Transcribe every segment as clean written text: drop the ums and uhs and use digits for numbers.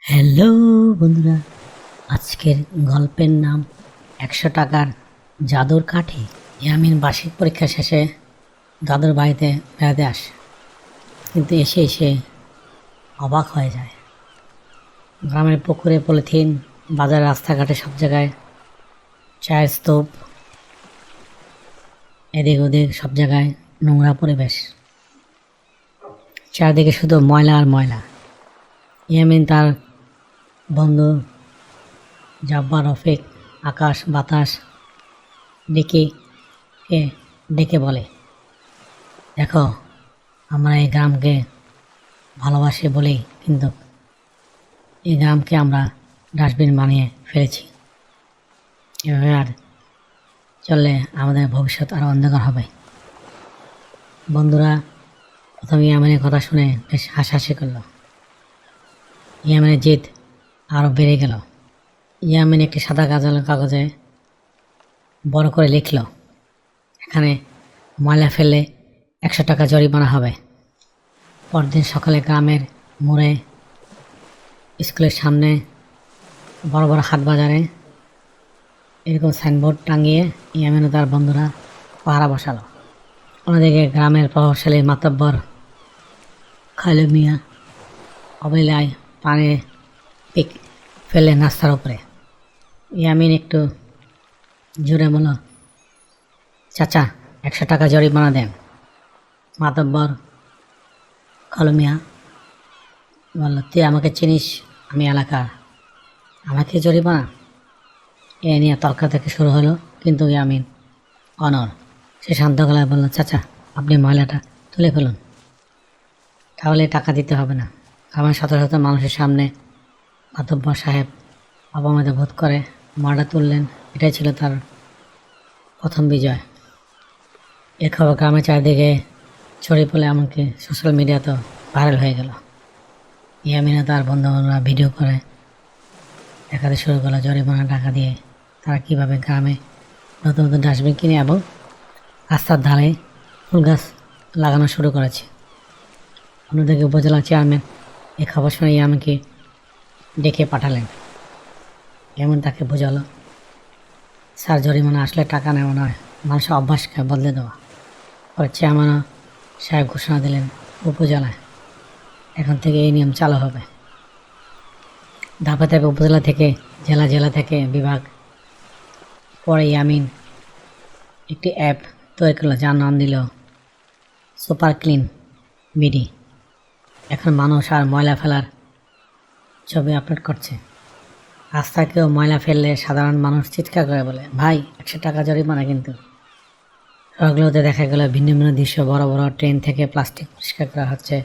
Hello বন্ধুরা, আজকের গল্পের নাম ১০০ টাকার জাদুর কাঠি। ইয়ামিন বার্ষিক পরীক্ষা শেষে দাদুর বাড়িতে বেড়াতে আসে, কিন্তু এসে এসে অবাক হয়ে যায়। গ্রামের পুকুরে পলিথিন, বাজার, রাস্তাঘাটে সব জায়গায় চায়ের স্তূপ, এদিক ওদিক সব জায়গায় নোংরা পরিবেশ, চারদিকে শুধু ময়লা আর ময়লা। ইয়ামিন তার বন্ধু জাব্বার, রফিক, আকাশ, বাতাস ডেকে বলে, দেখো, আমরা এই গ্রামকে ভালোবাসি বলেই কিন্তু এই গ্রামকে আমরা ডাস্টবিন বানিয়ে ফেলেছি। এভাবে আর চললে আমাদের ভবিষ্যৎ আরও অন্ধকার হবে। বন্ধুরা প্রথমে ইয়ামিনের কথা শুনে বেশ হাসাহাসি করলো। ইয়ামিনের জিদ আরও বেড়ে গেল। ইয়ামিন একটি সাদা কাগজে বড় করে লিখল, এখানে ময়লা ফেললে ১০০ টাকা জরিমানা হবে। পরদিন সকালে গ্রামের মোড়ে, স্কুলের সামনে, বড় বড় হাট বাজারে এরকম সাইনবোর্ড টাঙিয়ে ইয়ামিন ও তার বন্ধুরা পাহারা বসালো। অন্যদিকে গ্রামের প্রভাবশালী মাতব্বর খালু মিয়া অবহেলায় পানি পিক ফেলে নাস্তার উপরে। ইয়ামিন একটু জোরে বলল, চাচা ১০০ টাকা জরিমানা দেন। মাতব্বর খালু মিয়া বলল, তুই আমাকে চিনিস? আমি এলাকার, আমাকে জরিমানা? এ নিয়ে তর্ক থেকে শুরু হলো, কিন্তু ইয়ামিন অনড়। সে শান্ত গলায় বলল, চাচা আপনি ময়লাটা তুলে ফেলুন, তাহলে টাকা দিতে হবে না। আমার শত শত মানুষের সামনে মাতব্বর সাহেব অপমানিত বোধ করে ময়লা তুললেন। এটাই ছিল তার প্রথম বিজয়। এ খবর গ্রামের চারিদিকে ছড়িয়ে পড়লে এমনকি সোশ্যাল মিডিয়া তো ভাইরাল হয়ে গেল। ইয়ামিনা তার বন্ধুবান্ধবরা ভিডিও করে দেখাতে শুরু করলো জরিমানা টাকা দিয়ে তারা কীভাবে গ্রামে নতুন নতুন ডাস্টবিন কিনে এবং রাস্তার ধারে ফুল গাছ লাগানো শুরু করেছে। অন্যদিকে উপজেলা চেয়ারম্যান এই খবর শুনে ইয়ামিনকে ডেকে পাঠালেন। এমন তাকে বোঝালো, স্যার জরিমানা আসলে টাকা নেওয়া নয়, মানুষের অভ্যাসকে বদলে দেওয়া। পরে চেয়ারম্যান সাহেব ঘোষণা দিলেন, উপজেলায় এখন থেকে এই নিয়ম চালু হবে। ধাপে ধাপে উপজেলা থেকে জেলা, জেলা থেকে বিভাগ। পরে ইয়ামিন একটি অ্যাপ তৈরি করলো, যার নাম দিল সুপার ক্লিন বিডি। এখন মানুষ আর ময়লা ফেলার ছবি আপলোড করছে। রাস্তায় কেউ ময়লা ফেললে সাধারণ মানুষ চিৎকার করে বলে, ভাই ১০০ টাকা জরিমানা। কিন্তু সড়কগুলোতে দেখা গেল ভিন্ন ভিন্ন দৃশ্য। বড় বড় ট্রেন থেকে প্লাস্টিক পরিষ্কার করা হচ্ছে,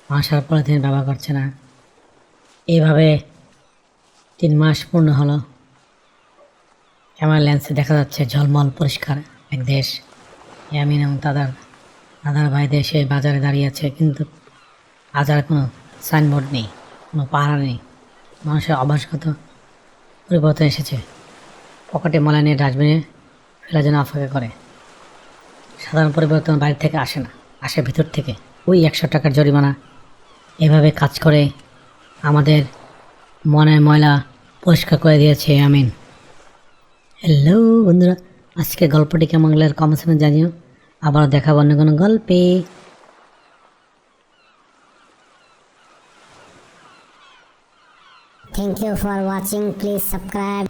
মানুষ আর পলিথিন ব্যবহার করছে না। এইভাবে ৩ মাস পূর্ণ হলো। ক্যামেরা লেন্সে দেখা যাচ্ছে ঝলমল পরিষ্কার এক দেশ। ইয়ামিন এবং দাদার ভাই দেশে বাজারে দাঁড়িয়ে আছে, কিন্তু আজ আর কোনো সাইনবোর্ড নেই, কোনো পাহারা নেই। মানুষের অভ্যাসগত পরিবর্তন এসেছে। পকেটে ময়লা নিয়ে ডাস্টবিনে ফেলার জন্য অপেক্ষা করে। সাধারণ পরিবর্তন বাইরে থেকে আসে না, আসে ভিতর থেকে। ওই ১০০ টাকার জরিমানা এভাবে কাজ করে আমাদের মনের ময়লা পরিষ্কার করে দিয়েছে ইয়ামিন। হ্যালো বন্ধুরা, আজকের গল্পটি কেমন লাগলে কমেন্টস করে জানিও। আবার দেখাবো অন্য কোনো গল্পে। Thank you for watching. Please subscribe.